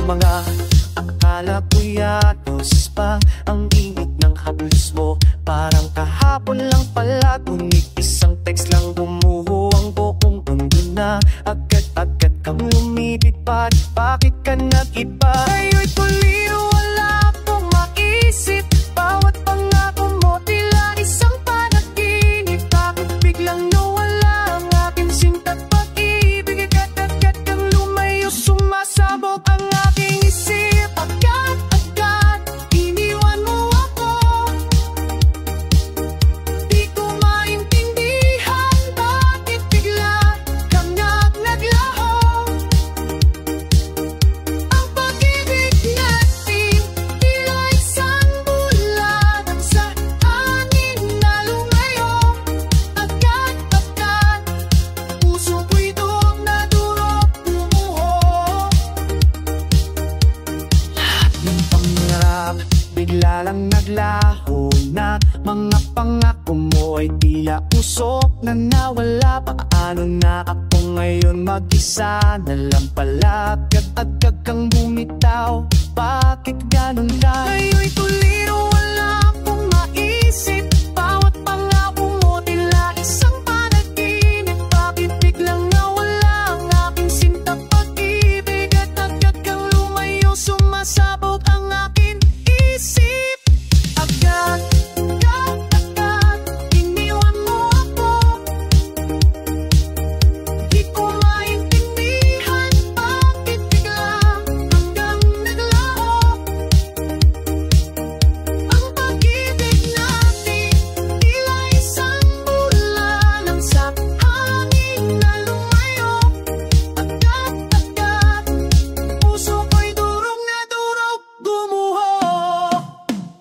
mga akala ko'y atos pa. Ang init ng haplos mo, parang kahapon lang pala. Ngunit isang text lang bumuho ang buong mundo na. Agad-agad kang lumilipad, bakit ka nag-iba? Ngayon'y tuliro, wala akong maisip. Bawat pangako mo tila isang panaginip. Bakit biglang nawala ang aking sinta't pag-ibig? Agad-agad kang lumayo, sumasabog ang aking isip. Agad-agad iniwan mo ako. Di ko maintindihan bakit bigla kang naglaho. Ang pag-ibig natin tila isang bulan sa hangin na lumayo. Agad-agad puso ko'y durog na durog bumuho. Lahat ng pangarap bigla lang naglaho na. Mga pangako mo ay tila usok na nawala. Paano na ako ngayon mag-isa na lang pala? Agad-agad kang bumitaw, bakit ganun ka? Ngayon'y tuliro, wala akong maisip. Bawat pangako mo tila isang panaginip. Bakit biglang nawala ang aking sinta't pag-ibig? Agad-agad kang lumayo, sumasabog ang aking isip. Agad-agad iniwan mo ako. Di ko maintindihan bakit bigla hanggang naglaho. Ang pag-ibig natin tila isang bulan lang sa hangin na lumayo. Agad-agad puso ko'y durog na durog gumuho.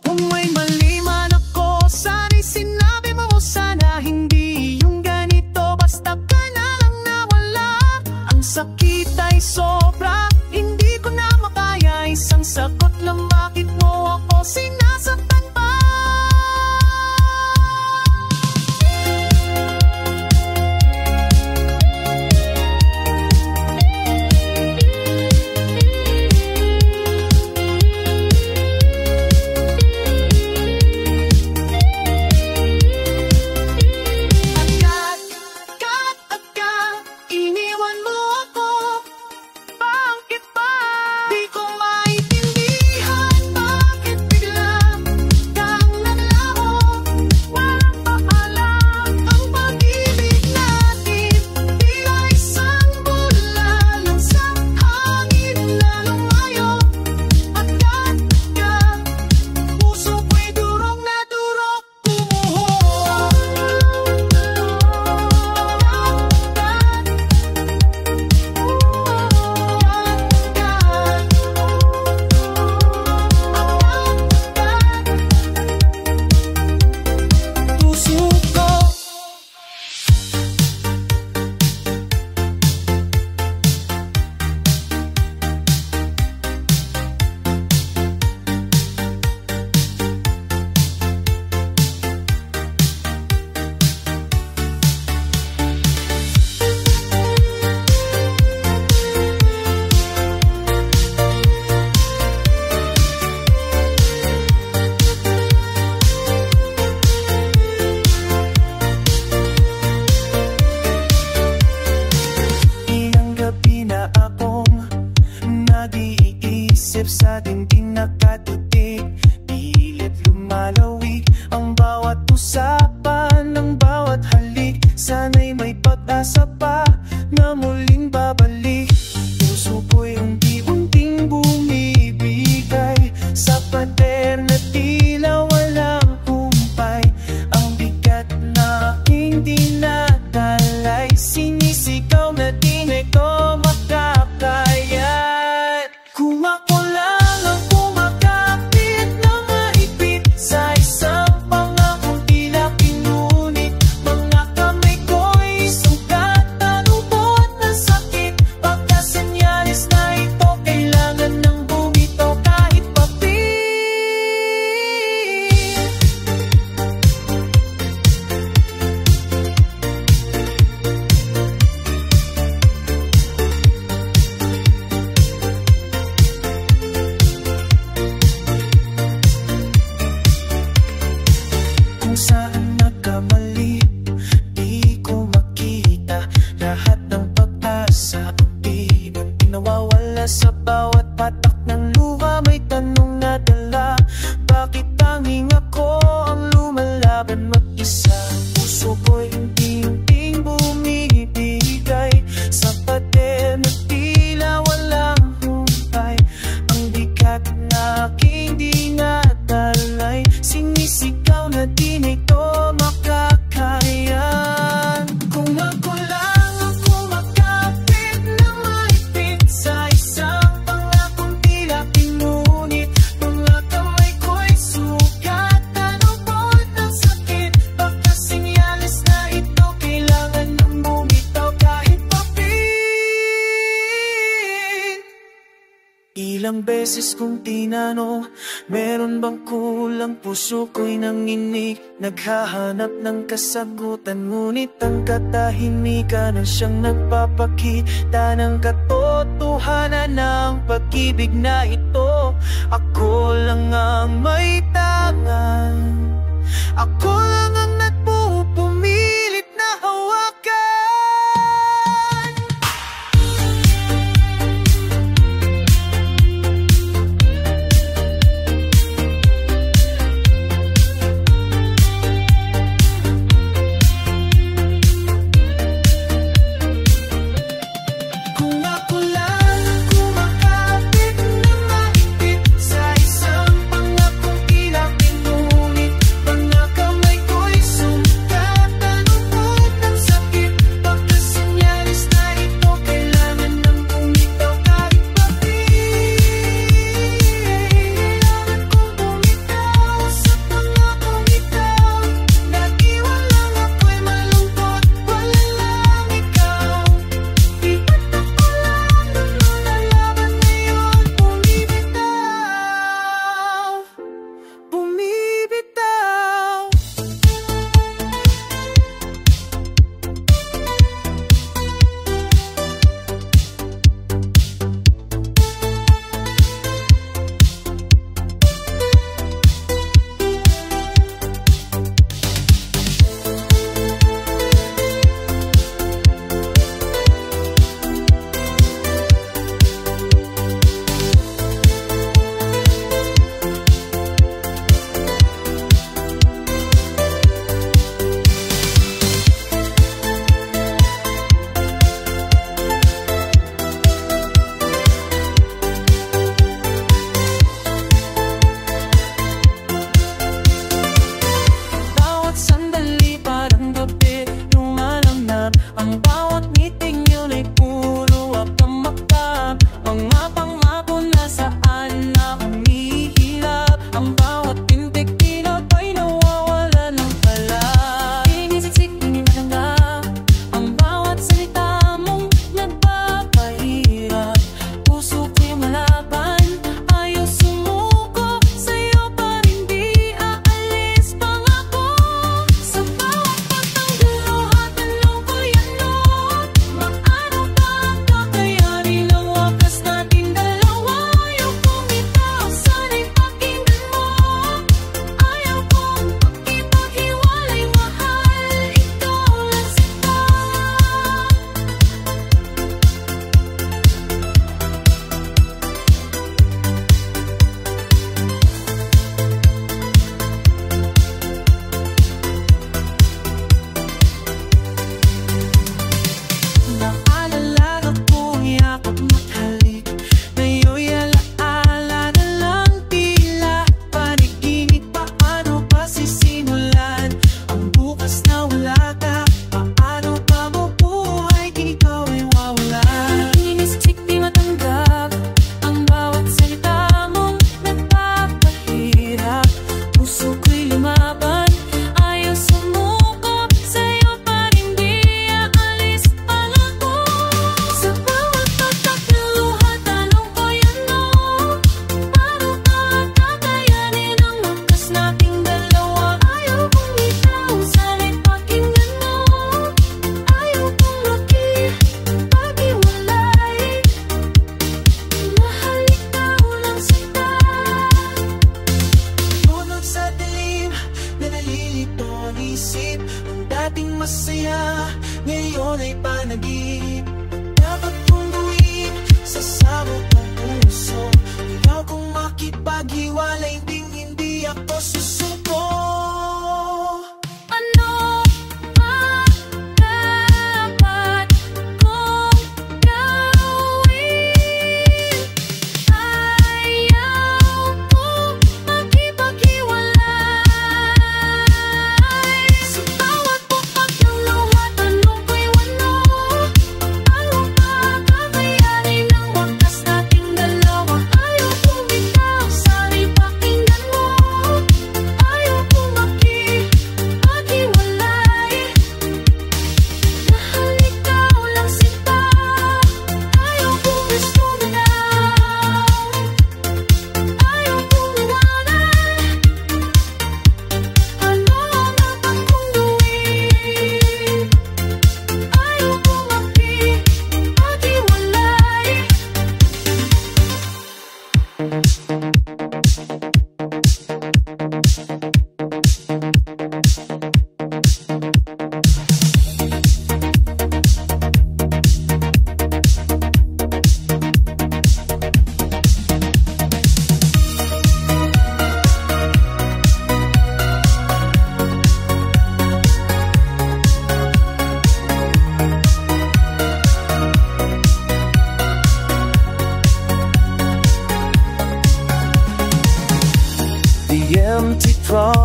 Kung may mali man ako, sana'y sinabi mo. Sana hindi yung ganito, basta ka na lang nawala. Ang sakit ay sobra, hindi ko na makaya. Isang sagot lang, bakit mo ako sinasaktan pa? Agad-agad iniwan mo ako. Bakit ba? Di ko maintindihan bakit bigla sa bawat patak ng luha may tanong na dala. Bakit tanging ako ang lumalaban mag-isa? Puso ko'y unti-unting bumibigay sa pader na tila walang humpay. Ang bigat na aking dinadalay, sinisigaw na di na ito makakayan. Kung ako lang ang kumakapit na mahigpit sa isang pangakong tila pinunit, mga kamay ko'y sugat, tanubod ng sakit. Baka senyales na ito kailangan ng bumitaw kahit papit. Ilang beses kong tinanong, meron bang kulang? Puso ko'y nanginig, naghahanap ng kasagutan. Ngunit ang katahimikan ang siyang nagpapakita ng katotohanan ng pag-ibig na ito. Ako lang ang may tangan, ako lang ang nagpupumilit na hawakan. Kung ako lang ang kumakapit na mahigpit sa isang pangakong tila pinunit, mga kamay ko'y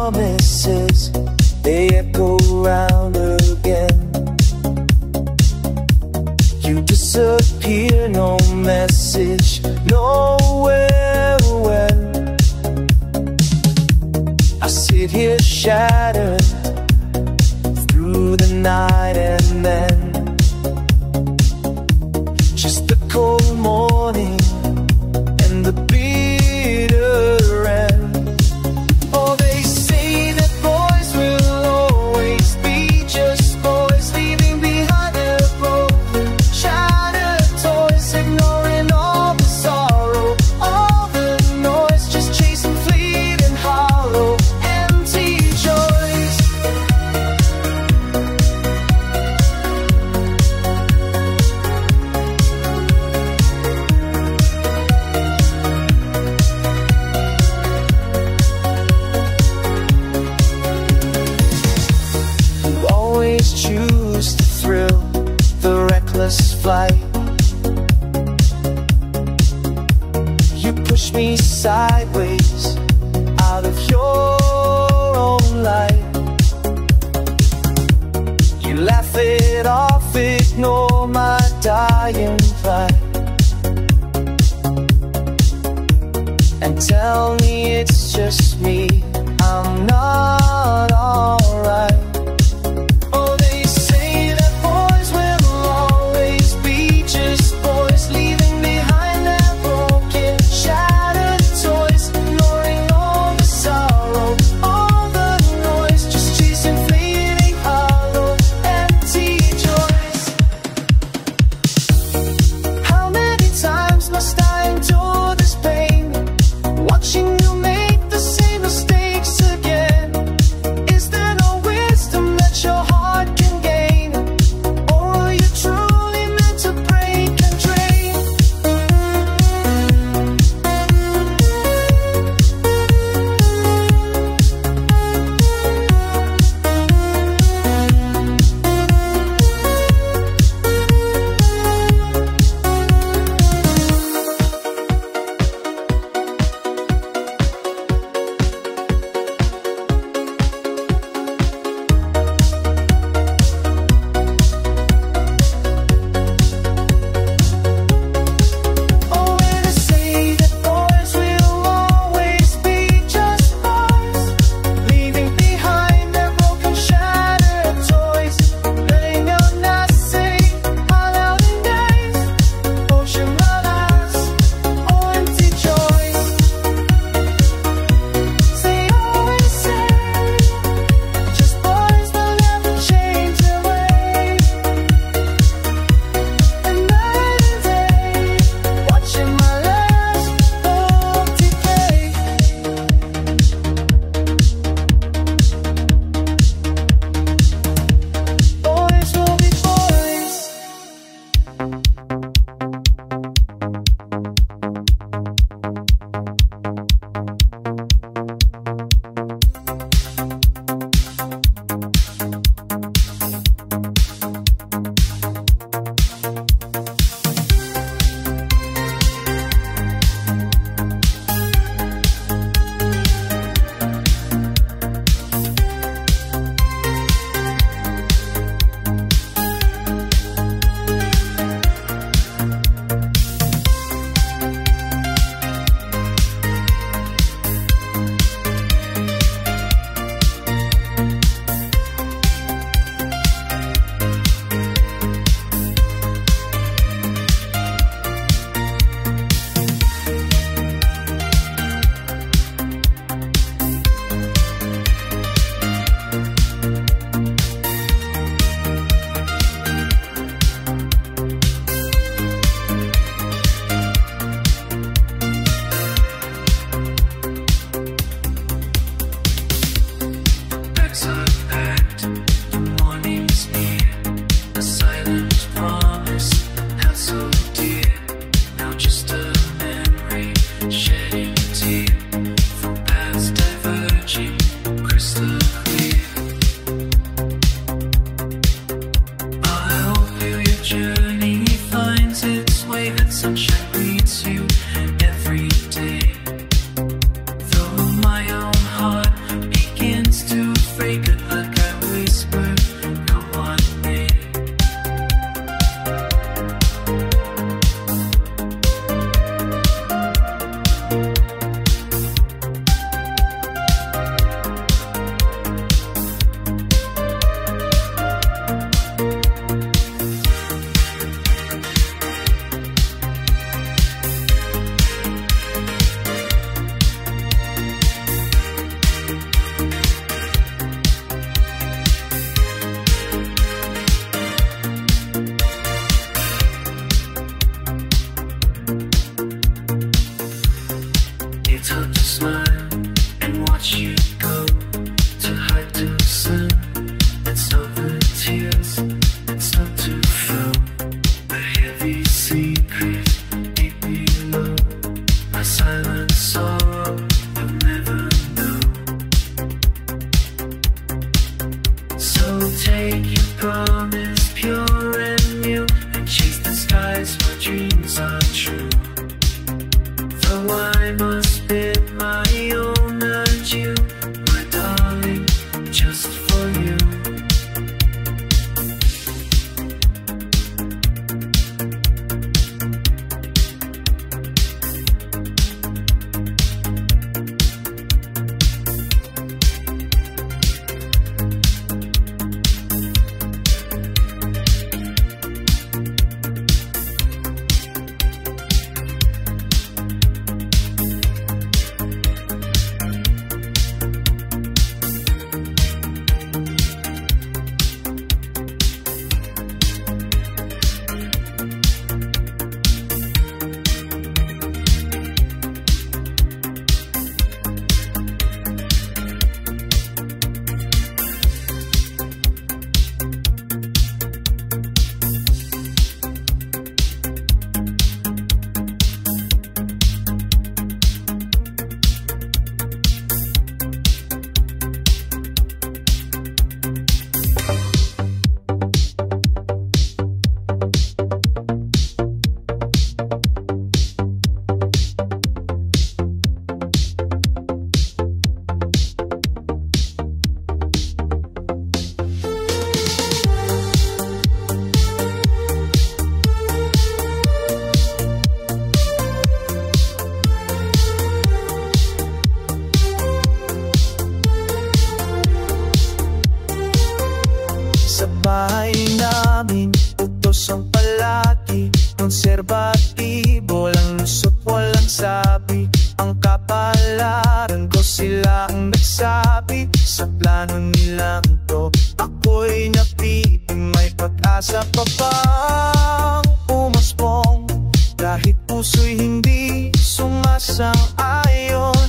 promises, they echo round again. You disappear, no message, nowhere when. I sit here shattered through the night, and then just the cold morning and the bitter end. Oh, they say that boys will always be just boys, leaving behind their broken, shattered toys, ignoring all the sorrow, all the noise, just chasing fleeting, hollow, empty joys. You always choose to thrill the reckless flight. You push me sideways out of your own light. You laugh it off, ignore my dying pride, and tell me it's just me, I'm not alright. Oh, they say that boys will always be just boys, leaving behind their broken, shattered toys, ignoring all the sorrow, all the noise, just chasing fleeting, hollow, empty joys. How many times must I endure this pain, watching you make the same mistakes again? Is there no wisdom that your heart can gain, or are you truly meant to break and drain? Oh, and they say that boys will always be just boys, leaving behind their broken, shattered toys, letting out nothing, all out in days, ocean lovers, or empty joys. They always say, just boys will never change their ways. And night and day, watching my last love decay. Boys will be boys. Every day, though my own heart begins It's hard to smile and watch you go, to hide to sun. It's not the tears, it's not to feel the heavy secret deep below. My silent sorrow you'll never know. So take your promise pure and new, and chase the skies where dreams are true. Though I must bid my own adieu, my darling, just for you. Sa bahay namin, utos ang palagi, konserbatibo, walang lusot, walang sabi. Ang kapalaran ko, sila ang nagsabi. Sa plano nilang to, ako'y napiting. May pag-asa pa bang umasbong, kahit puso'y hindi sumasang-ayon.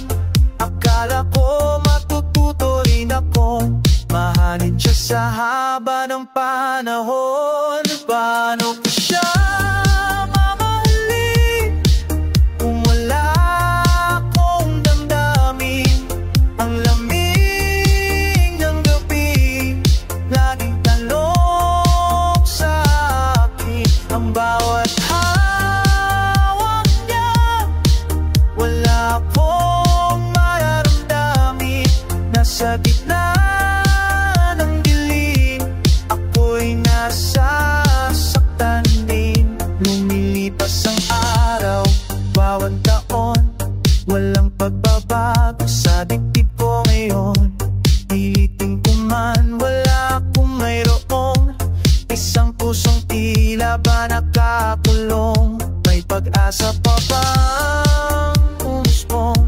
Akala ko matututo rin ako, mahalin siya sa haba ng panahon. Paano ko siya mamahalin kung wala akong damdamin? Ang lamig ng gabi, laging tanong sa akin. Ang bawat hawak niya, wala akong mararamdamin. Nasa gitna nasasaktan din. Lumilipas ang araw, bawat taon, walang pagbabago sa dibdib ko ngayon. Pilitin ko man, wala akong mayroong isang pusong tila ba nakakulong. May pag-asa pa bang umusbong,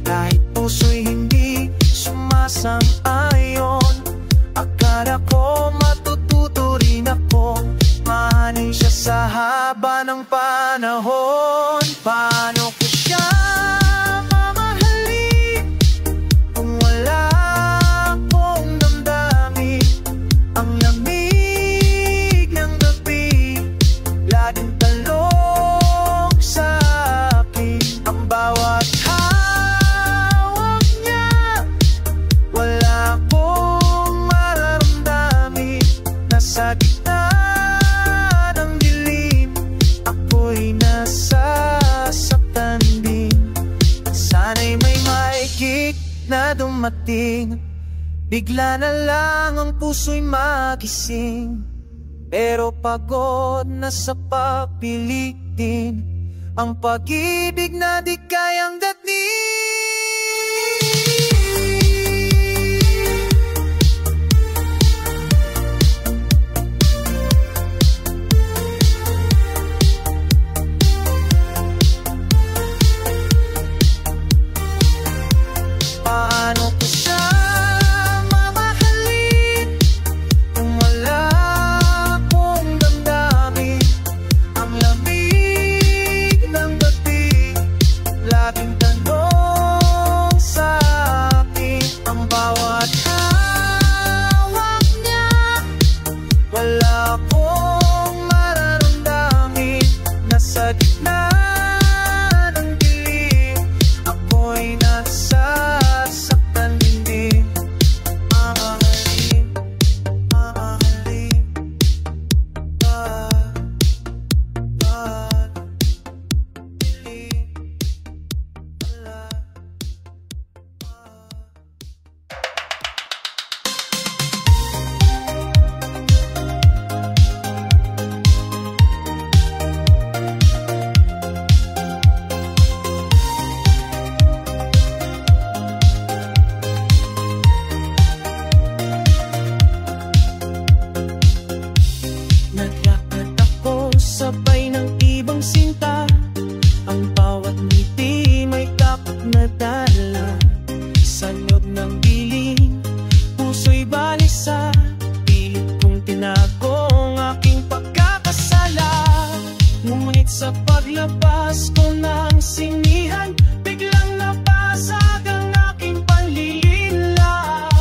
kahit puso'y hindi sumasang-ayon. Akala ko matututo rin ako, mahalin siya sa haba ng panahon. Paano ko siya mamahalin kung wala akong damdamin? Ang lamig ng gabi, laging talong sa akin. Ang bawat hawak niya, wala akong mararamdamin. Nasa gitna ng dilim, ako'y nasasaktan din. Sana'y may mahigit na dumating, bigla na lang ang puso'y magising. Pero pagod na sa papilitin, ang pag-ibig na di kayang dating. Paano ko siya mamahalin kung wala akong damdamin? Ang lamig ng gitna ng dilim, ako'y nasasaktan din. Mamahalin, mamahalin dilim pala. Naglakad ako sabay ng ibang sinta, ang bawat ngiti may takot na dala. Sa loob ng piling, puso'y balisa, pilit kong tinago ang aking pagkakasala. Ngunit sa paglabas ko ng sinihan, biglang napasag ang aking panlilila.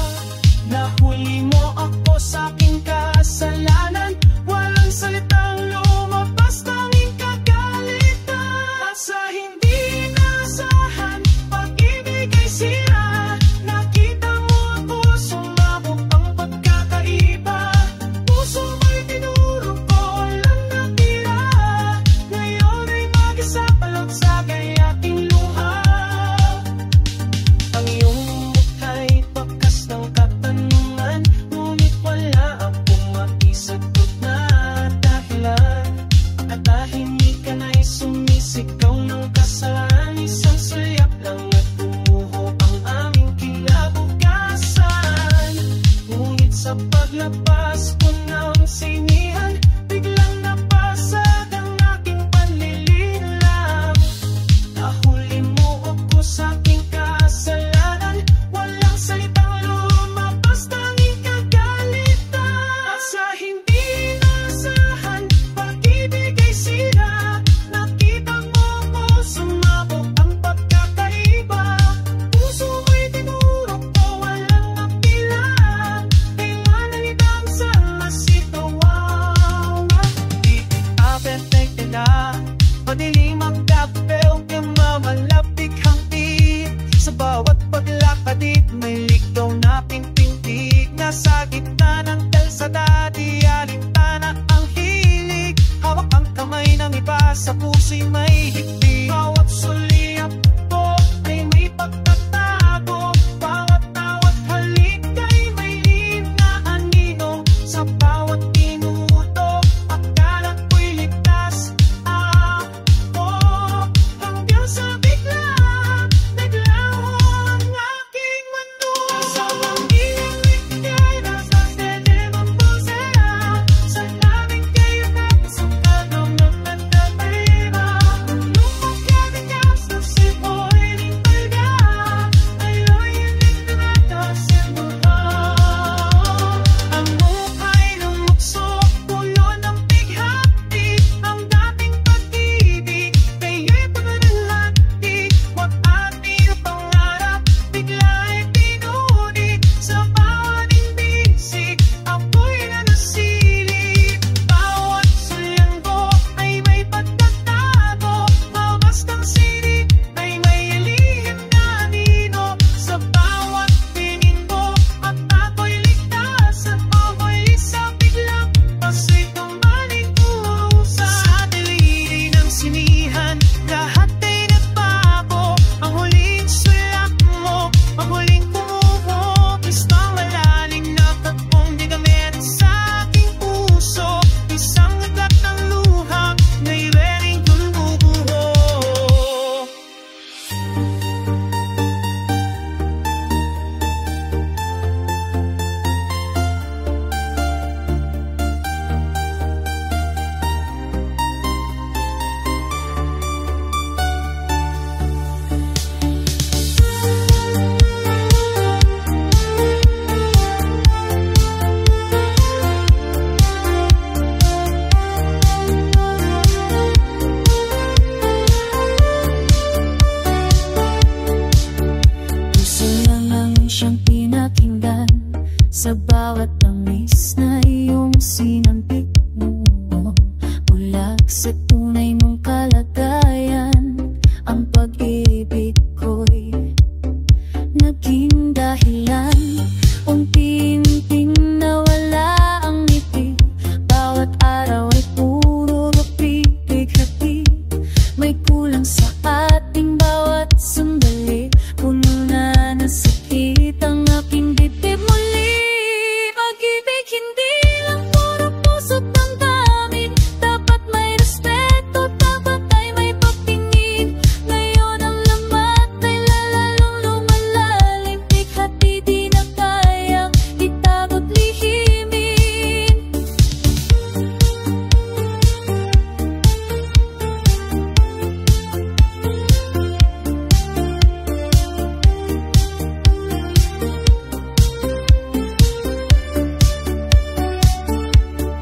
Nahuli mo ako sa aking kasalanan, walang salitang lumabas, tanging kagalitan. At sa hindi nasahan, pag-ibig ay sira. Nakita mo ako, sumabog ang pagkakaiba. Puso mo'y tinuro ko, walang natira. Ngayon ay mag-isa palang sa gayaking luha. Ang iyong mukha'y bakas ng katanungan, ngunit wala akong maisagot na dahilan. Katahimikan ay sumisigaw ng kasalan, isang sayap lang at tumuho ang aming kinabukasan. Ngunit sa paglabas ko ng sinihan, biglang napasag ang aking panlililang. Nahuli mo ako sa aking kasalanan, walang salitang lumabas, tanging kagalitan. At sa hindi nasahan, pag-ibig ay sira. Nakita mo ako, sumabog ang pagkakaiba. Puso mo'y tinuro ko, walang napila. Kailangan itang sama sitawaw. Di kita perfecte na, madilim ang gabi, huwag ka mamalapig hangtid. Sa bawat paglakadit, may ligaw na pingpintig. Nasa gitna ng kalsada, di alintana ang hilig. Hawak ang kamay ng iba, sa puso'y may higpit. Bawat sulyap ko ay may pagtatago, bawat tawat halik ay may lihim na anino. Sa bawat minuto, akala ko'y ligtas ako, hanggang sa bigla naglaho ang aking mundo. Sa pangingin ika'y nasa dilim pusera, sa labing kayo na sa tanong ng nagtataiba. Lumo kulang sa ating bawat sandali. Puno na ng sakit ang aking dibdib muli. Pag-ibig hindi lang puro puso't damdamin. Dapat may respeto, dapat ay may pagtingin. Ngayon ang lamat ay lalalong lumalalim. Pighati di na kayang itago't lihimin.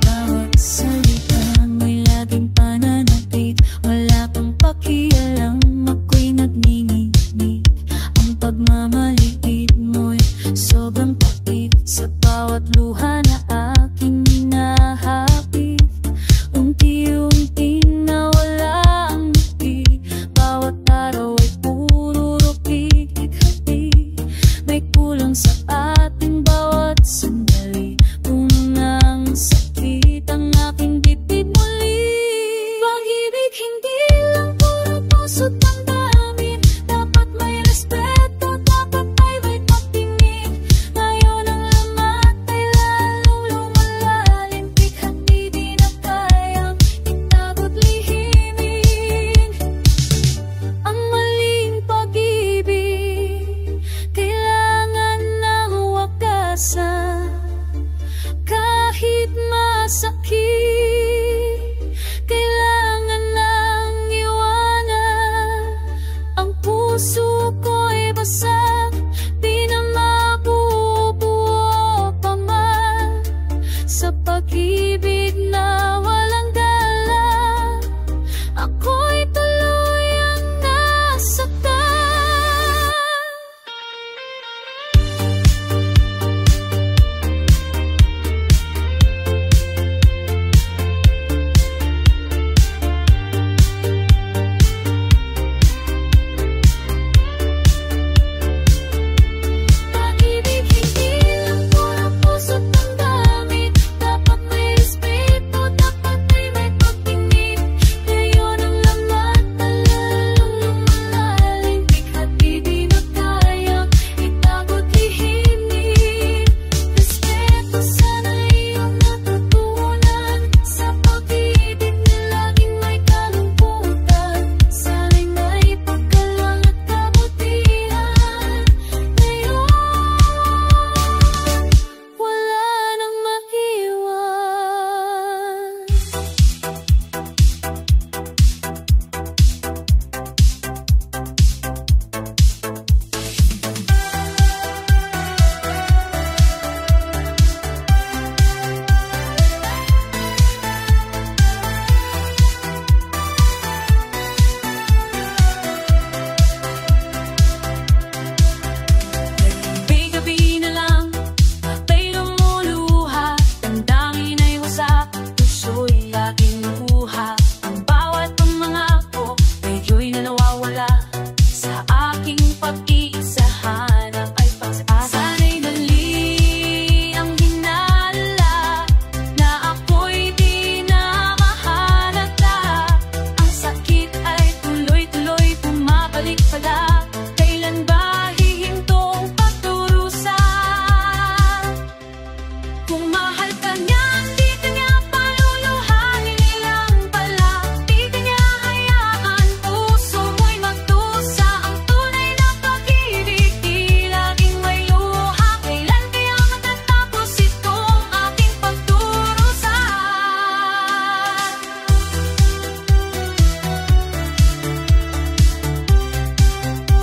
Bawat salita may laging pananapit. Wala pang pakialam, ako'y nagninginig. Ang pagmamaliit mo'y sobrang pait. Sa bawat luha na aking hinahapit, unti-unti nawala ang ngiti. Bawat araw ay puro rupig-hati. May kulang sa ating bawat sandali. Puno ng sakit ang aking dibdib muli. Pag-ibig hindi lang puro puso't damdamin. Dapat may respeto, dapat ay may pagtingin. Ngayon ang lamat ay lalong lumalalim. Pighati di na kayang itago't lihimin. Ang maling pag-ibig kailangan ng wakasan. Kahit masakit, kailangan ng iwanan. Ang puso ko'y basag, di na mabubuo pa man. Sa pag-ibig na walang galang, ako'y tuluyang nasaktan. Pag-ibig hindi lang puro puso't damdamin. Dapat may respeto, dapat ay may pagtingin. Ngayon ang lamat ay lalong lumalalim. Pighati di na kayang itago't lihimin. Respeto sana iyong natutunan. Sa pag-ibig na laging may kalungkutan. Sana'y may paggalang at kabutihan. Ngayon wala nang maiwan. Gabi-gabi na lang ako'y lumuluha. Damdamin ay wasak, puso'y laging luha. Ang bawat pamangako ngayon na nawawala. Sa aking pag-iisa hanap ay pag-asa. Sana'y dali ang hinala na ako'y di na mahalata. Ang sakit ay tuloy-tuloy bumabalik pala. Kailan ba hihinto ang pagdurusa? Kung mahal ka niya, di ka niya paluluhanin lang pala. Di ka niya hayaan, puso mo'y magdusa. Ang tunay na pag-ibig di laging may luha. Kailan kaya matatapos itong aking pagdurusa? Pag-ibig hindi lang puro puso't damdamin. Dapat may respeto, dapat ay may pagtingin. Ngayon ang lamat ay lalong lumalalim. Pighati di na kayang itago't lihimin. Respeto sana iyong natutunan. Sa pag-ibig na laging may kalungkutan. Sana'y may paggalang at kabutihan. Ngayon wala nang maiwan.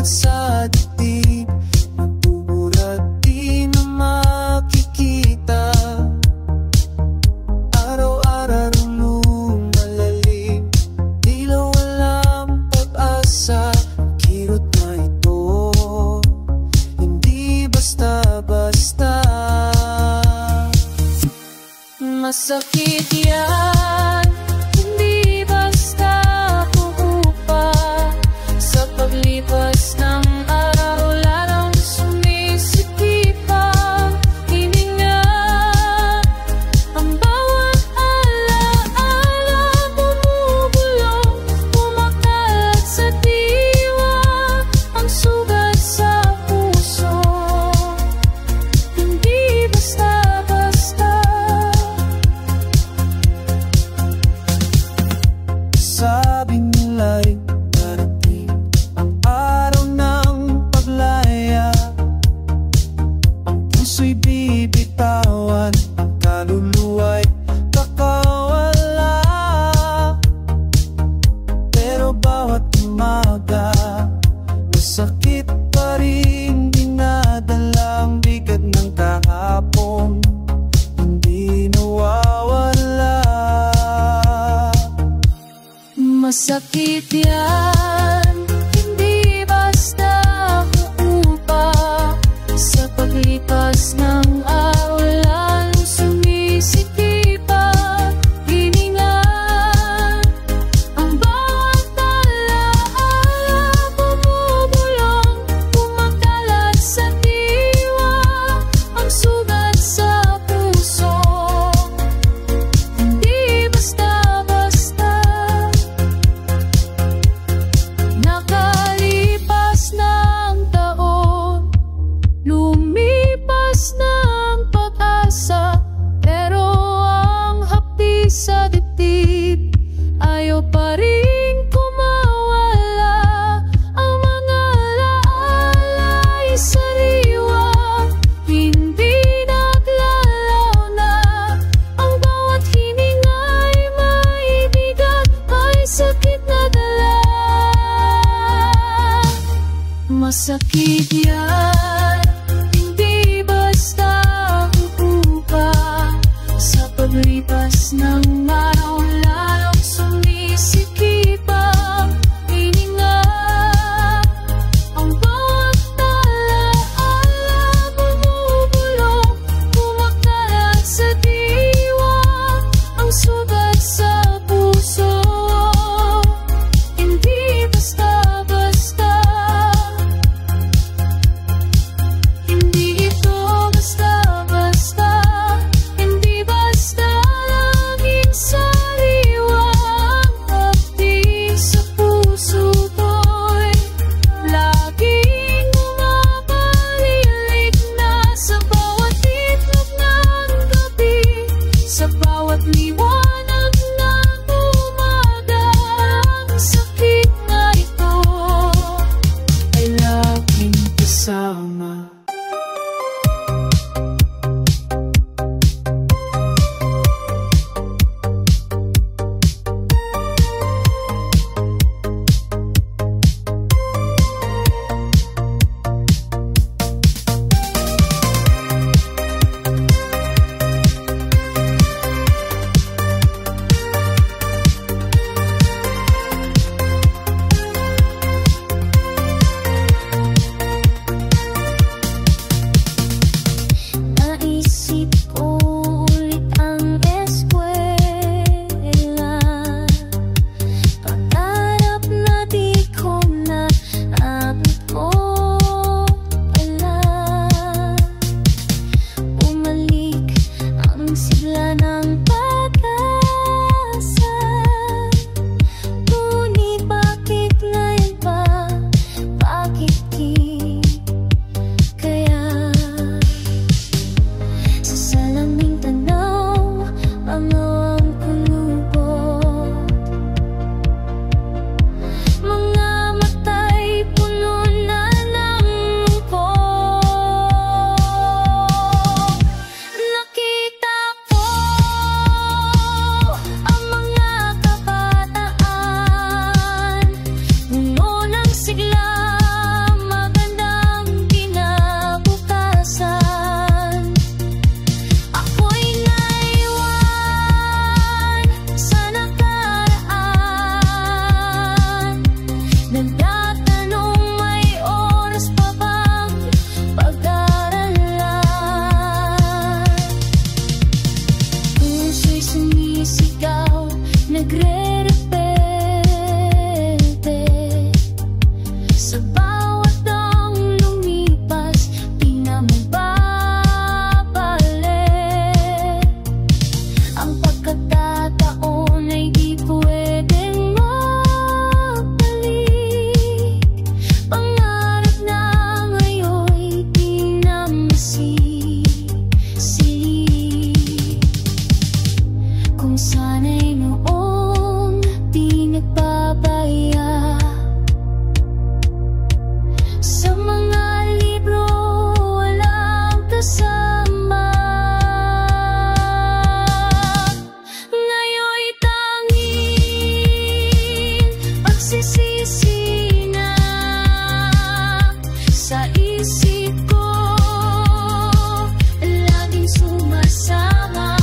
bawat sa dibdib, nagbuburat di na makikita. Araw-araw lumalalim, tila walang pag-asa. Kirot na ito, hindi basta-basta. Masakit yan, hindi basta uupa. Sa paglipas ng araw, lalong sumisikipan hininga. Ang bawat ala-ala bumubulong, kumakalat sa diwa. Ang sugat sa puso, hindi basta-basta. Sabi nila'y darating ang araw ng paglaya. Ang puso'y bibitawan, ang kaluluwa'y kakawala. Pero bawat umaga, masakit pa rin dinadala. Ang bigat ng kahapon, hindi nawawala. Masakit yan, hindi basta uupa. Sa paglipas ng araw, lalong sumisikipan hininga. Ang bawat ala-ala bumubulong, kumakalat sa diwa. Ang sugat sa puso, hindi basta-basta. Nakalipas ng taon, lumipas ng pag-asa. Pero ang hapdi sa dibdib, ayaw pa rin kumawala. Ang mga alaala'y sariwa, hindi naglalaw na. Ang bawat hininga'y may bigat, may sakit na dala. Masakit yan, hindi basta uupa. Sa paglipas ng araw, lalong sumisikipan hininga. Ang bawat ala-ala bumubulong, kumakalat sa diwa. Ang sugat sa puso, hindi basta-basta. Hindi ito basta-basta, hindi basta laging Sa mga libro walang kasama. Ngayon'y tanging pagsisisi na sa isip ko, laging sumasama.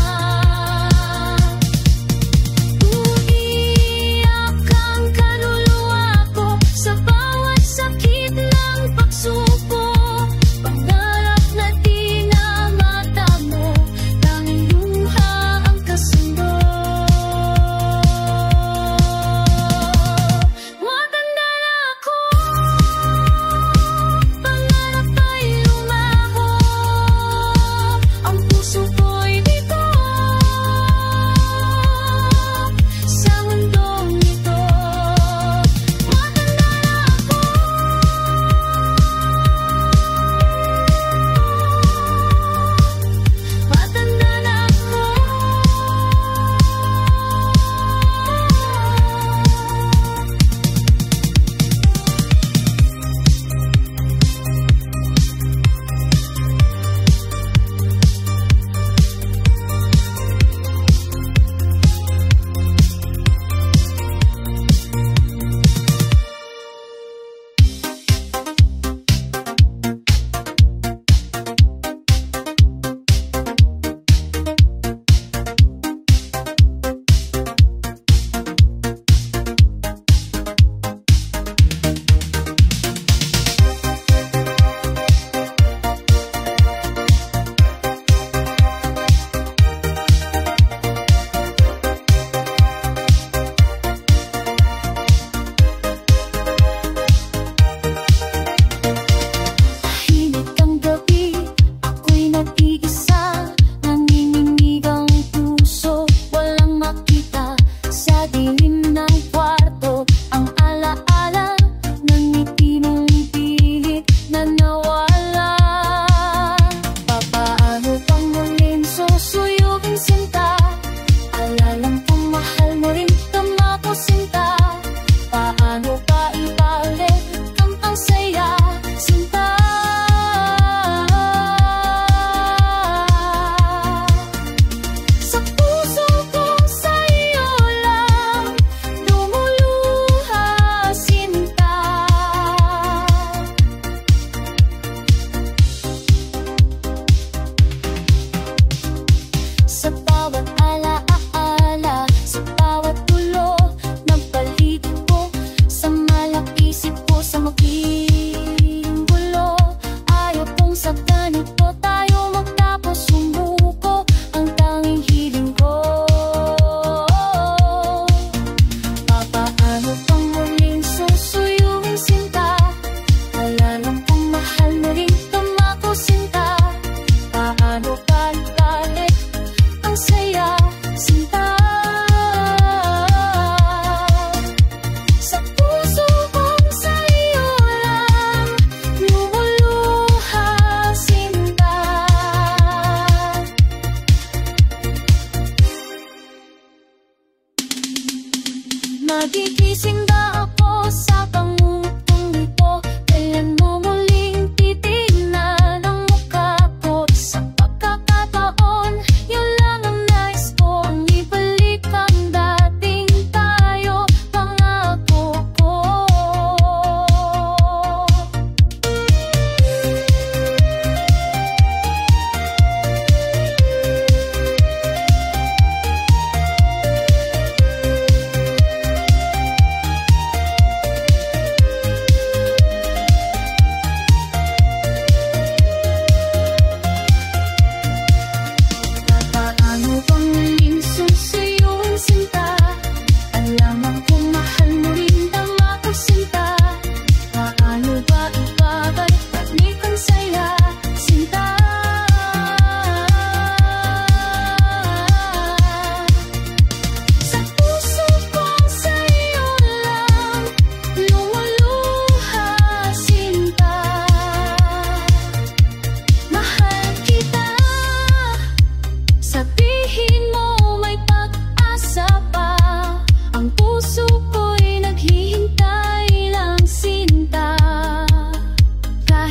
Umiyak ang kaluluwa ko sa bawat sakit ng pagsuko. Pangarap na di na matamo, tanging luha ang kasundo. Matanda na ako, pangarap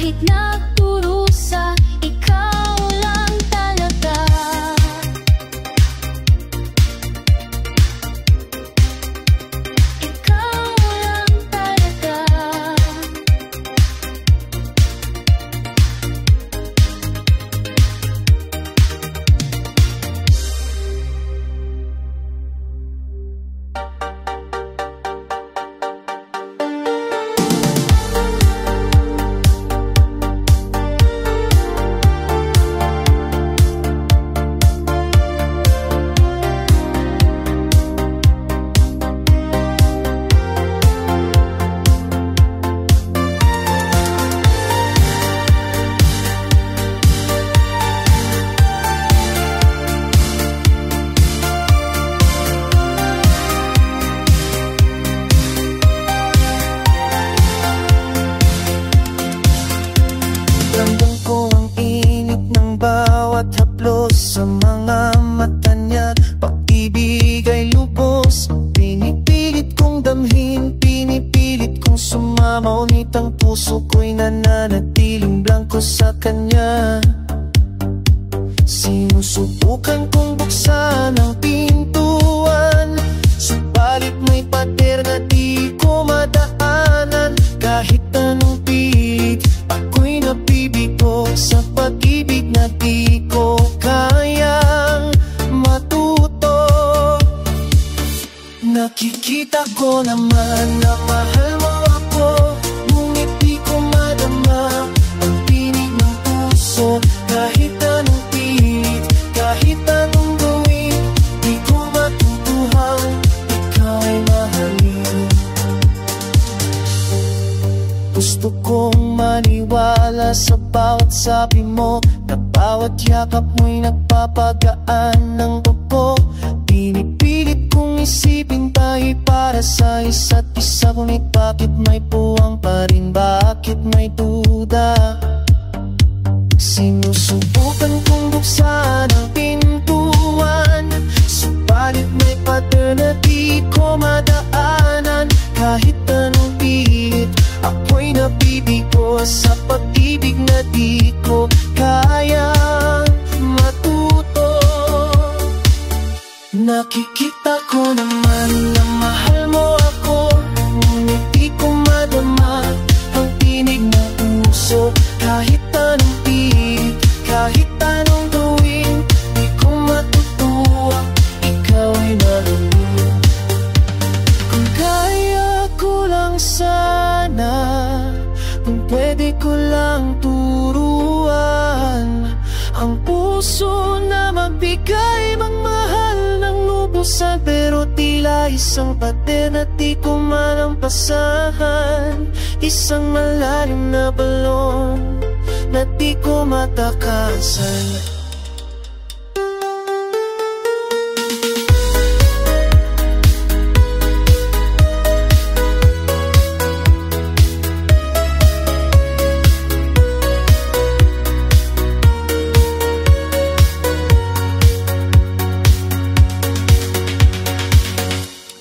kahit nagdurusa, ikaw lang talaga. Ikaw lang talaga. Ramdam ko ang init ng bawat haplos sa mga mata niya. Pag-ibig ay lubos, pinipilit kong damhin, pinipilit kong sumama. Ngunit ang puso ko'y nananatiling blanko sa kanya. Sinusubukan kong buksan ang pintuan, subalit may pader na di ko madaanan. Kahit anong pilit, ako'y nabibigo sa pag-ibig na di ko kayang matuto. Nakikita ko naman na mahal mo ako, ngunit di ko madama ang tinig ng puso. Kahit anong pilit, kahit anong gawin, di ko matutuhang ikaw ay mahalin. Gusto kong maniwala sa bawat sabi mo, na bawat yakap mo'y nagpapagaan ng buko. Pinipilit kong isipin tayo'y para sa isa't isa, ngunit bakit may puwang pa rin, bakit may duda? Sinusubukan kong buksan ang pintuan, subalit may pader na di ko madaanan. Kahit anong pilit, ako'y nabibigo sa pag-ibig na di ko kayang matuto. Nakikita ko naman na mahal mo ako, ngunit di ko madama ang tinig ng puso. Kahit anong pilit, kahit anong gawin, di ko matutuwa, ikaw ay mahalin. Kung kaya ko lang sana, kung pwede ko lang turuan ang puso na magbigay, magmahal ng lubusan. Pero tila isang pader na di ko malampasan, isang malalim na balon na di ko matakasan.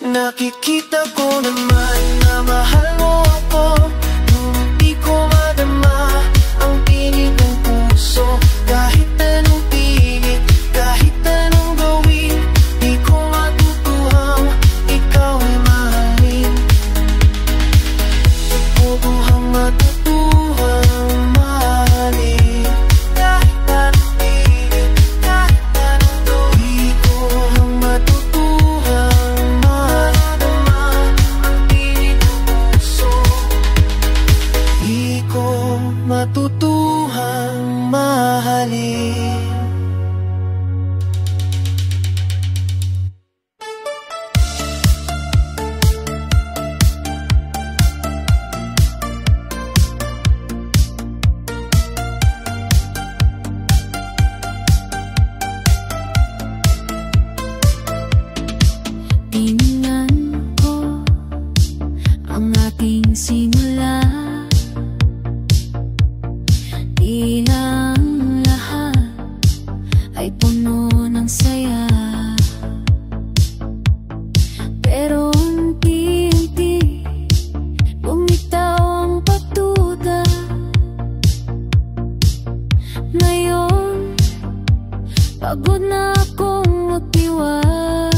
Nakikita ko naman na mahal mo ako, ngunit di ko madama ang tinig ng puso. Kahit anong pilit, kahit anong gawin, di ko matutuhang ikaw ay mahalin. Di ko buhang matutuhang mahalin. Kahit anong pilit, kahit anong gawin, di ko buhang matutuhang mahalin. Matutuhang mahalin. Tingnan ko ang ating simula, ilang lahat unawa.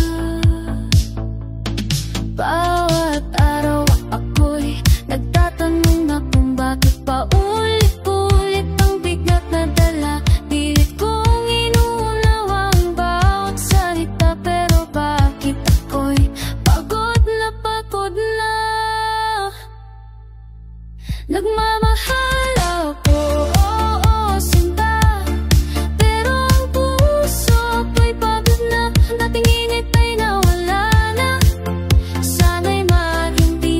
Bawat araw ako'y nagtatanong na kung bakit paulit-ulit ang bigat na dala. Pilit kong inuunawa ang bawat salita, pero bakit ako'y pagod na pagod na? Nagmamahal ako, oo, sinta, pero ang puso ko'y pagod na. Dating init ay nawala na. Sana'y maintindihan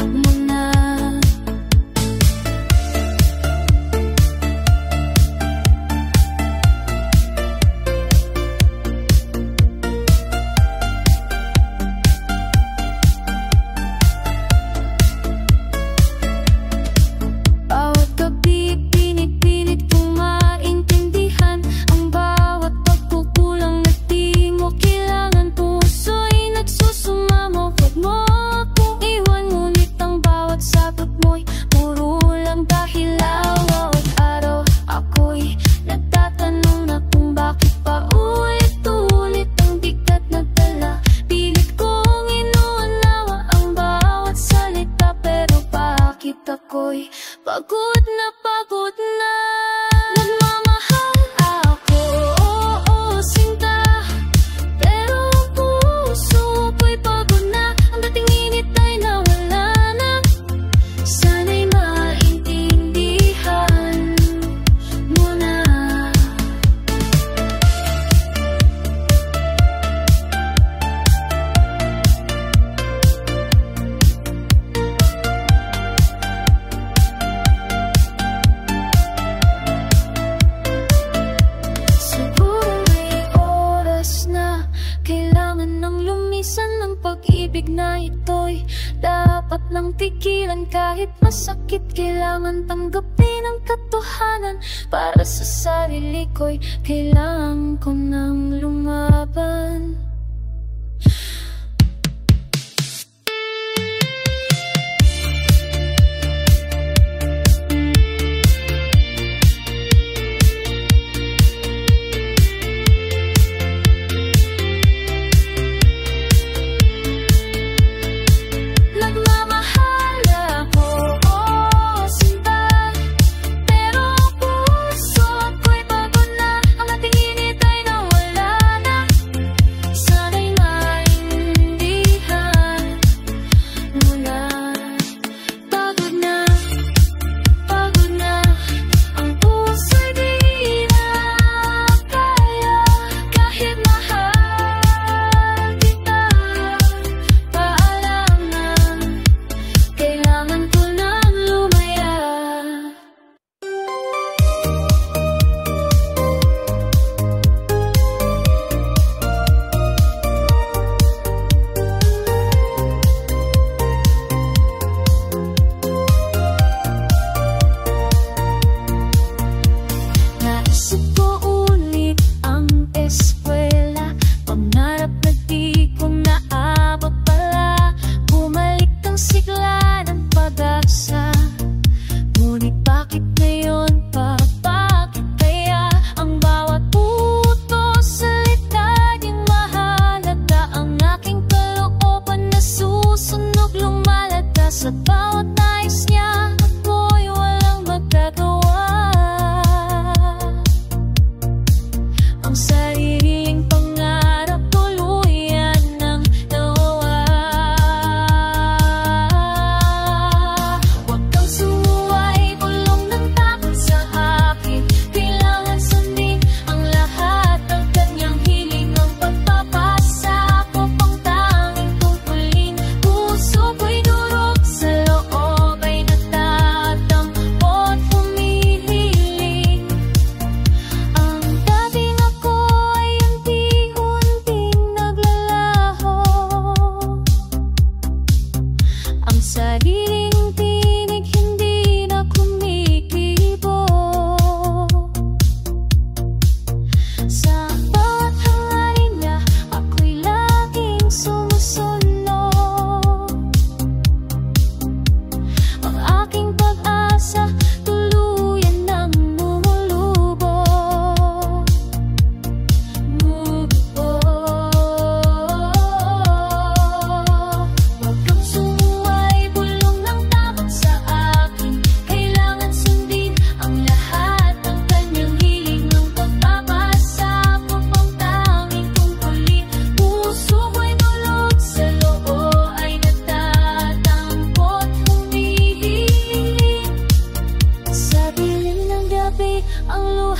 mo na. Bawat gabi pinipilit kong maintindihan ang bawat pagkukulang na di mo kailangan. Puso'y nagsusumamo, huwag mo akong iwan, ngunit ang bawat sagot mo'y puro lang dahilan. Bawat araw ako'y nagtatanong na kung bakit paulit-ulit ang bigat na dala. Pilit kong inuunawa ang bawat salita, pero bakit ako'y pagod na pagod na? Nagmamahal ako, oo, sinta, pero ang puso ko'y pagod na. Ang dating init ay nawala na. Sana'y maintindihan mo na. Siguro may oras na kailangan ng lumisan ng pag-ibig na ito'y dapat nang tigilan. Kahit masakit, kailangan tanggapin ang katotohanan. Para sa sarili ko'y kailangan ko nang lumaban. Nagmamahal ako, oo, sinta, pero ang puso ko'y pagod na. Ang dating init ay nawala na.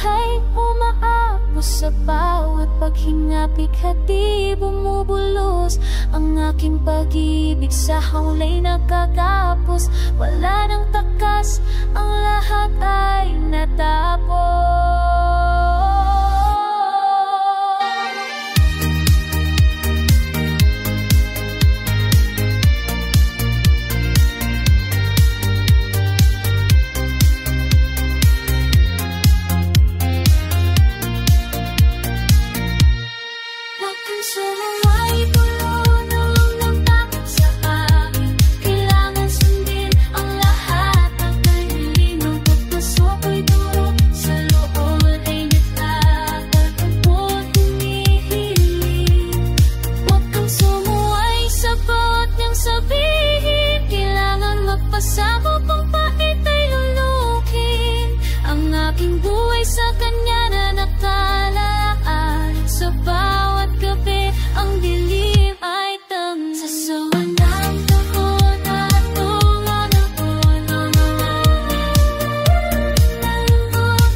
buhay umaabos sa bawat paghinga, bighati bumubulos ang aking pag-ibig sa hawlay nagkakapos. Wala nang takas, ang lahat ay natapos. Sabihin, kailangan magpasamo kung pait ay lulukin ang aking buhay sa kanya na nakalaan. Sa bawat gabi, ang dilim ay tanging sa sawan ng dahon at tunga ng puno.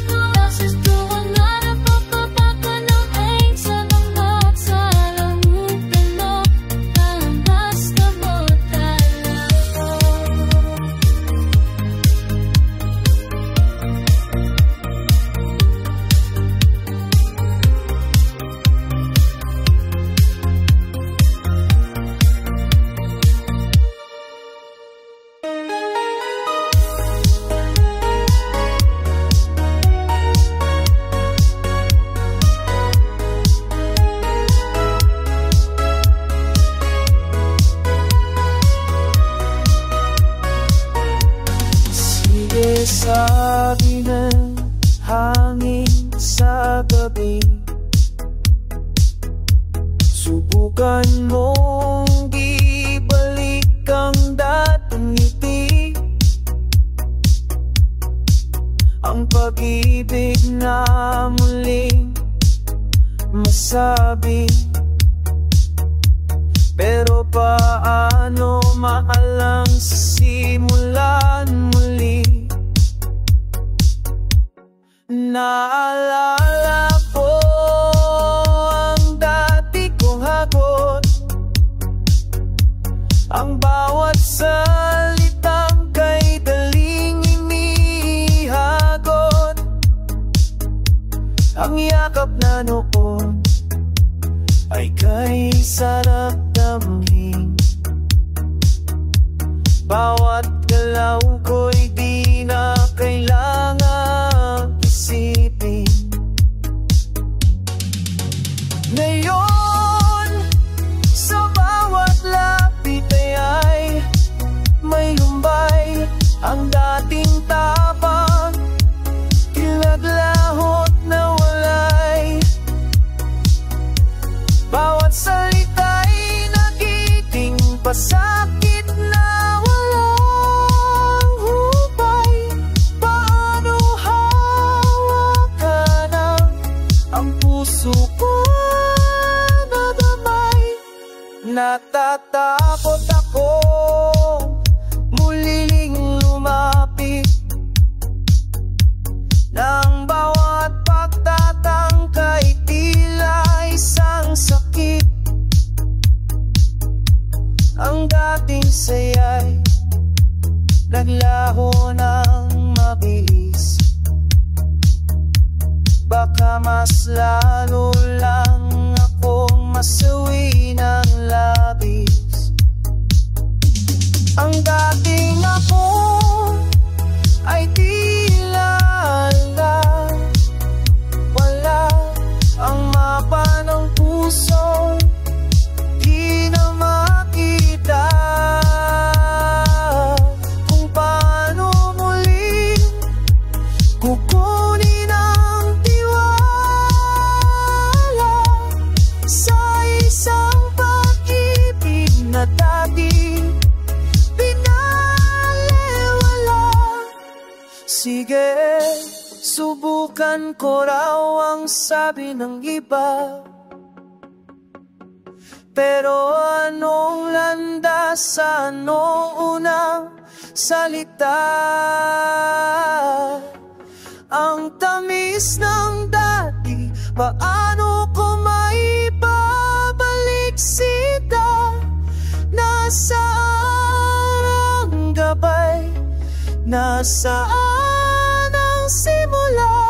Nasa tuwan na napapapaka ng aing sa langgap sa lamutan mo. Basta mo talaga. Sige, sabi ng hangin sa gabi, subukan mong ibalik ang dating ngiti, ang pag-ibig na muling masabi. Pero paano maalang simulan muli? Naalala ko ang dati kong hakot, ang bawat salitang kay daling inihagot, ang yakap na noon ay kay sarap damhin. Bawat galaw ko'y di na kailangang isipin. Ngayon, sa bawat lapit ay may lumbay ang dating tapang, ilaglahot na walay. Bawat salita'y nagiting pasakit na walang hubay. Paano hawakan ang puso ko na damay? Natatakot ako muling lumapit ng bawat pagtatangkay tila isang sakit. Ang dating saya'y naglaho ng mabilis, baka mas lalo lang akong masawi ng labis. Ang dating ako ay tila wala ang mapa ng puso, di na makita kung paano muli kukunin ang tiwala sa isang pag-ibig na dati pinaliwala. Sige, subukan ko raw ang sabi ng iba, pero anong landas, anong unang salita ang tamis ng dati? Paano ko maibabalik sita? Nasaan ang gabay? Nasaan ang simula?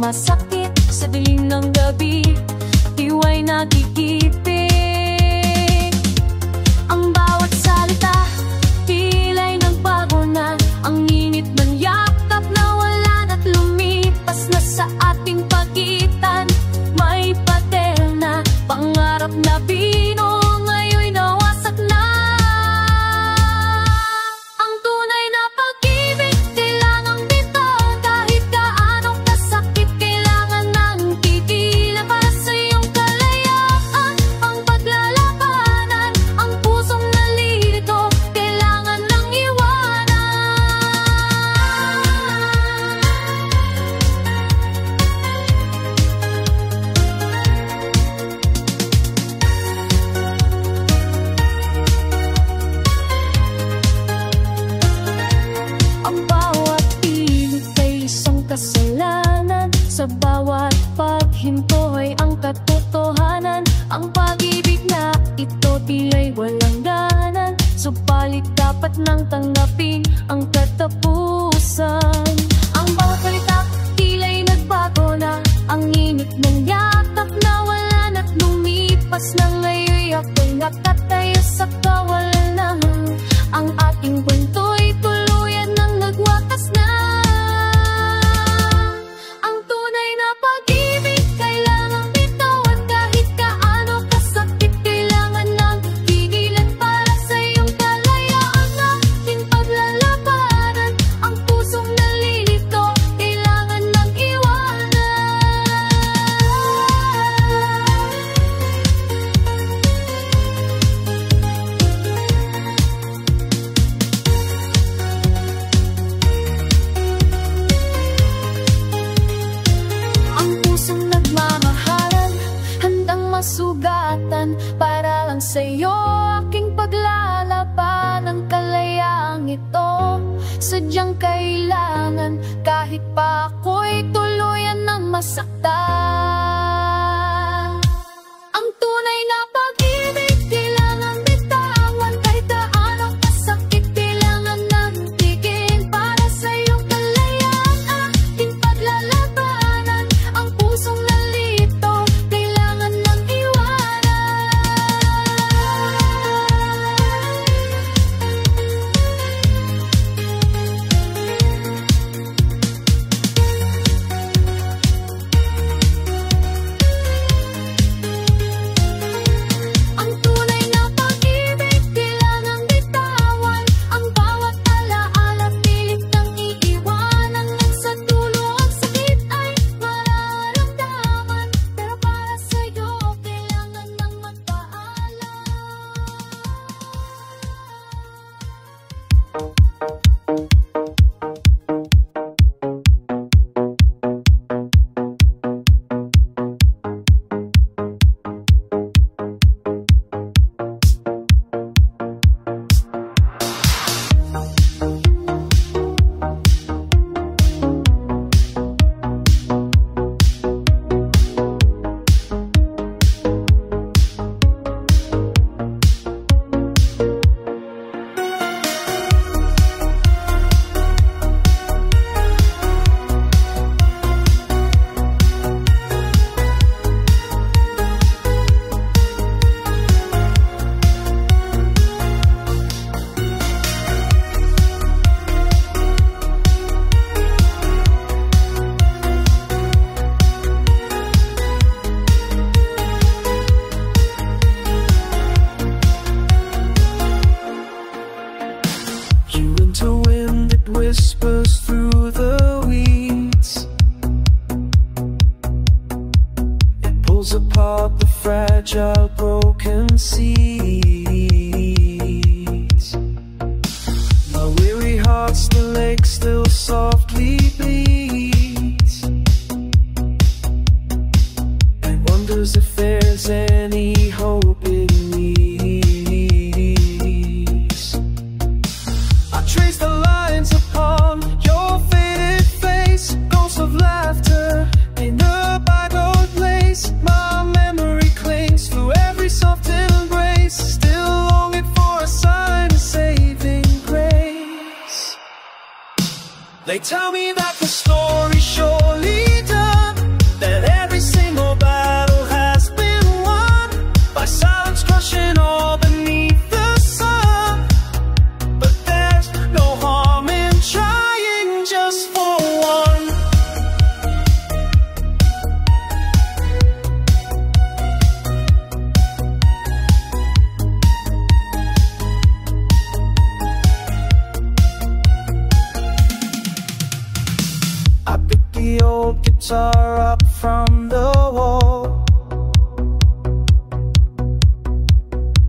Masakit sa dilim ng gabi, diwa'y nagigipit. Ang bawat salita, tila'y nagbago na. Ang init ng yakap na wala na't lumipas na sa ating pagitan. May pader na pangarap na bino, ngayon'y nawasak na. Ang tunay na pag-ibig, kailangang bitaw. Kahit gaanong kasakit, kailangan ng tigilan para sa iyong kalayaan. Ang paglalabanan, ang pusong nalilito, kailangan ng ang bawat pilit ay isang kasalanan. Sa bawat paghinto ay ang katotohanan. Ang pag-ibig na ito tila'y walang ganan, subalit dapat nang tanggapin ang katapusan. Ang bawat salita tila'y nagbago na. Ang init ng yakap na wala na't lumipas na. Ngayon'y ako'y nakatayo sa kawalan. Ang ating bunto'y tuluyan ng nagwakas na. Ang tunay na pag-ibig, kailangang bitawan. Kahit gaano kasakit, kailangan ng tigilan para sa iyong kalayaan. Ating paglalabanan, ang pusong nalilito, kailangan ng ang pusong nagmamahalan, handang masugatan para lang sa'yo. Aking paglalaban ang kalayaang ito, sadyang kailangan kahit pa ako'y tuluyan ng masaktan. Ang tunay na pag-ibig, kailangan bitawan. Kahit gaano kasakit, kailangan ng tigil para sa iyong kalayaan. Ating paglalabanan, ang pusong nalito, kailangan ng ang tunay na pag-ibig, kailangang bitawan. Ang bawat alaala, pilit kang iiwanan. Sa dulo ang sakit ay mararamdaman, pero para sa'yo, kailangan ng magpaalam. You into wind that whispers through the weeds. It pulls apart the fragile broken seeds. My weary heart's the lake still softly bleeds, and wonders if there's any hope in me. I trace the lines upon your faded face, ghosts of laughter in the bygone place. My memory clings to every soft embrace, still longing for a sign of saving grace. They tell me that the story's surely done, that every single battle has been won by silence crushing all beneath the sun. But there's no harm in trying just for one. I picked the old guitar up from the wall.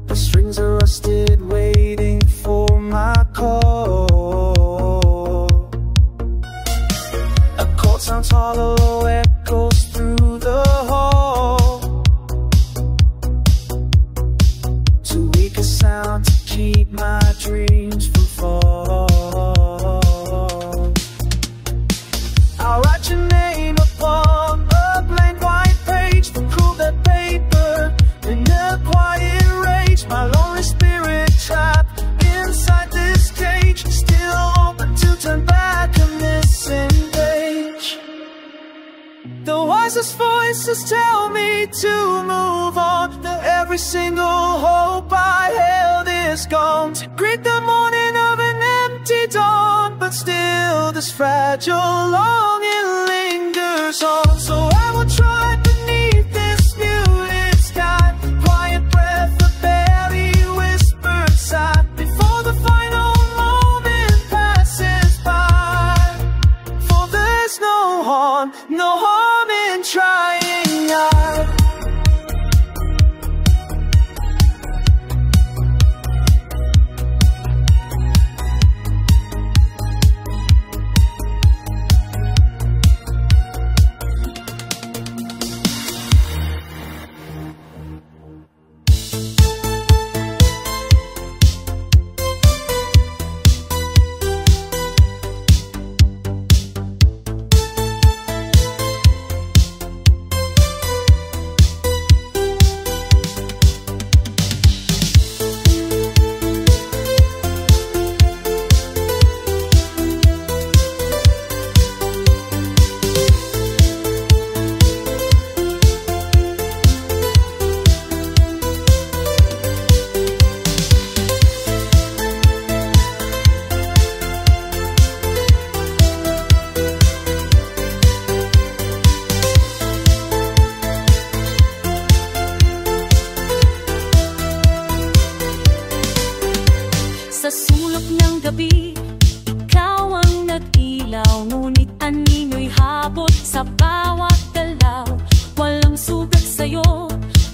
The strings are rusted, waiting for my call. A chord sounds hollow, echoes through the hall. Too weak a sound to keep my dreams from fall. I'll write your name upon a blank white page, then cool that paper in a quiet rage. My lonely spirit trapped inside this cage, still open to turn back a missing page. The wisest voices tell me to move on, that every single hope I held is gone. To greet the morning of an empty dawn, but still this fragile longing lingers on. So I will try beneath this muted sky, quiet breath, a barely whispered sigh, before the final moment passes by. For there's no harm in trying. Sa sulok ng gabi, ikaw ang nag-ilaw, ngunit anino'y habot sa bawat galaw. Walang sugat sa'yo,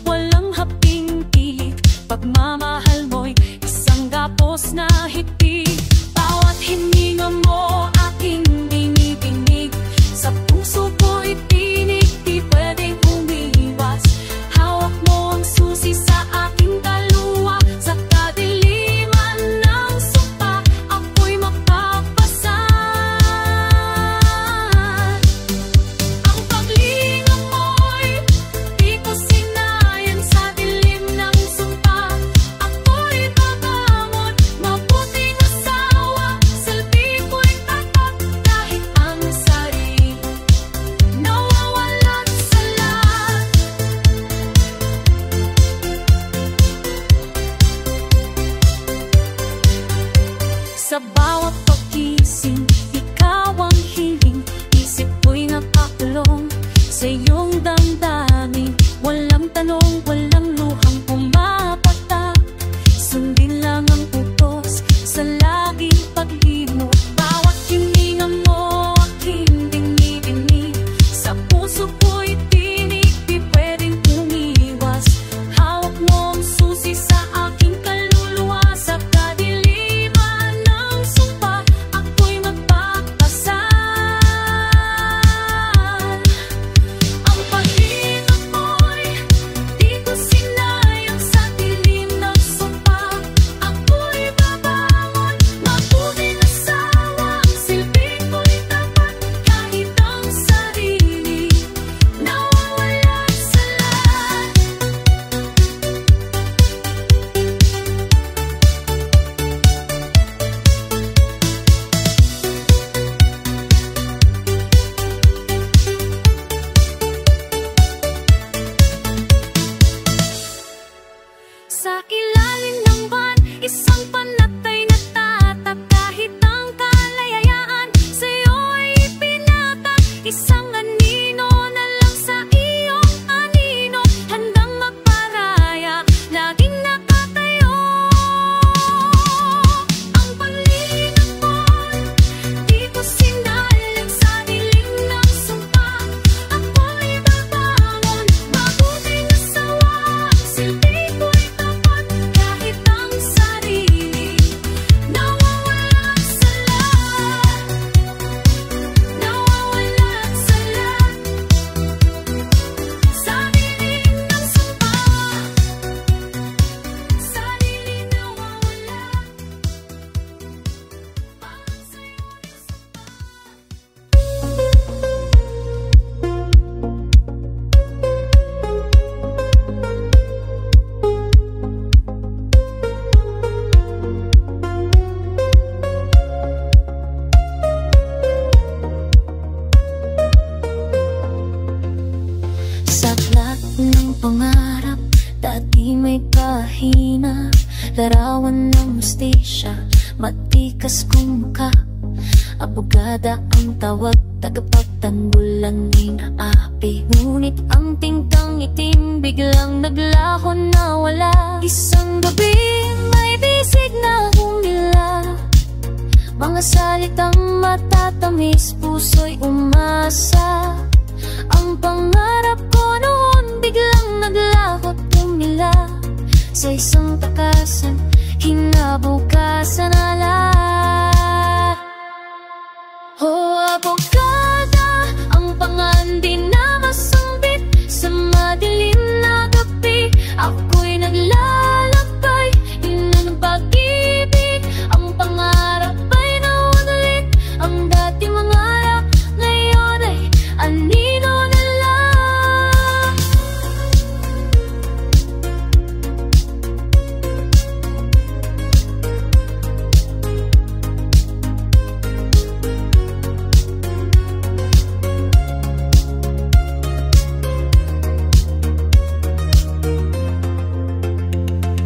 walang haping pilit, pagmamahal mo'y isang gapos na higpit. Bawat hininga mo aking binibinig, sa puso ko'y tinig, di pwedeng umiwas. Hawak mo ang susi sa aking dalawa, sa kadiliman ng sumpa ako'y mapapasad. Ang paglinga mo'y di ko sinayan, sa dilim ng sumpa ako'y babangon. Mabuting asawa, silbi ko'y tapat, kahit ang sarili nawawalan sa lahat. Sa bawat pagkising, ikaw ang hiling, isip ko'y nakakulong sa iyong damdamin. Walang tanong, walang luhang pumapatak, sundin lang ang utos sa lahat. laging paglimo. Bawat hininga mo aking dinidinig, sa puso ko'y tinig, di pwedeng umiwas. Hawak mo ang susi sa aking kaluluwa, sa kadiliman ng sumpa ako'y magpapasal. Ang pag-ibig mo'y di ko sinayang, sa dilim ng sumpa ako'y babangon. Mabuti na sawa, ang silbi ko'y tapat, kahit ang sarili nawawala sa lahat. Sa ilalim ng buwan, isang panatay na tatak, kahit ang kalayaan sa'yo ay ipinatag. Isang anino na lang sa iyong anino, handang magparaya, laging nakatayo. Ang palinang mo'y di ko sinayang, sa dilim ng sumpa ako'y babangon. Mabuti na sawa, ang silbi ko'y tapat, kahit ang sarili nawawala sa lahat. Nawawala sa lahat. Sa dilim ng sumpa, sa dilim nawawala, parang sa'yo yung sumpa. Sa aklat ng pangarap, dati may kahina, larawan ng mustisya, matikas kong mukha. Abogada ang tawag, tagapagtanggol ang inaapi. Ngunit ang tintang itim biglang naglaho na wala. Isang gabi may bisig na humila, mga salitang matatamis, puso'y umasa. Ang pangarap ko noon biglang naglahot tumila, sa isang takasan, kinabukasan na lahat. Oh, abogada, ang pangalan di na masambit, sa madilim na gabi ako'y naglalakbay, ina ng pag-ibig. Ang pangarap ay naulit, ang dati mangarap ngayon ay anino na lang.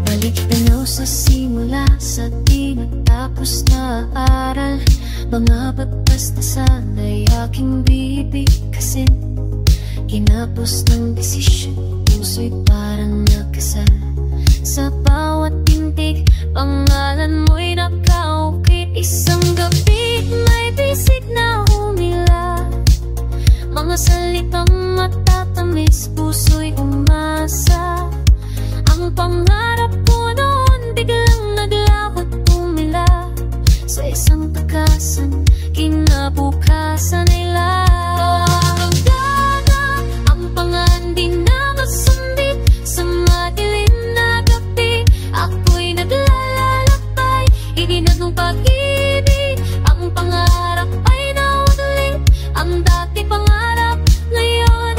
Balik tanaw sa simula, sa di natapos na aral, mga pagpastasan ay aking bibigkasin. Kinapos ng desisyon, puso'y parang nakasal, sa bawat tintig pangalan mo'y nakaukit. Isang gabi may bisig na humila, mga salitang matatamis, puso'y umasa. Ang pangarap ko noon biglang naglahot tumila, sa isang takasan, kinabukasan ay lahat. Ang pangalan di na masambit, sa madilim na gabi ako'y naglalakbay, iginag ng pag-ibig. Ang pangarap ay naulit, ang dati pangarap ngayon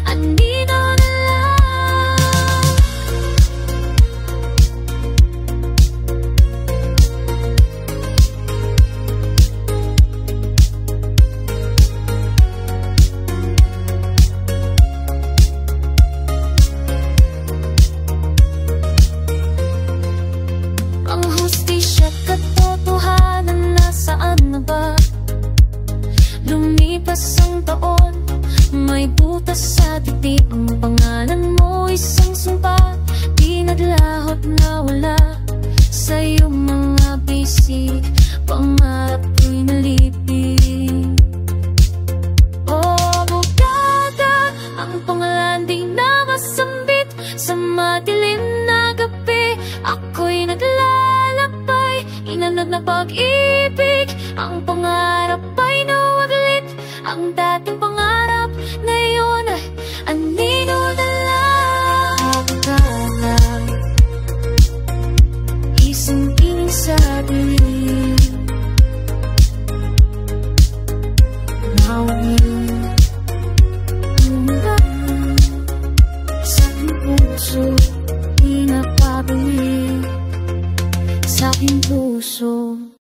andito na lang. Ang hustisya, katotohanan, nasaan na ba? Lumipas ang taon, may butas sa titik. Ang pangalan mo isang sumpa, di naglahot na wala, sa iyong mga bisig. Ang pangarap ay nawaglit, ang dating pangarap ngayon ay anino na lang. Akala, isang tingin sa dilim, nauwi sa aking puso, di napabili sa aking puso.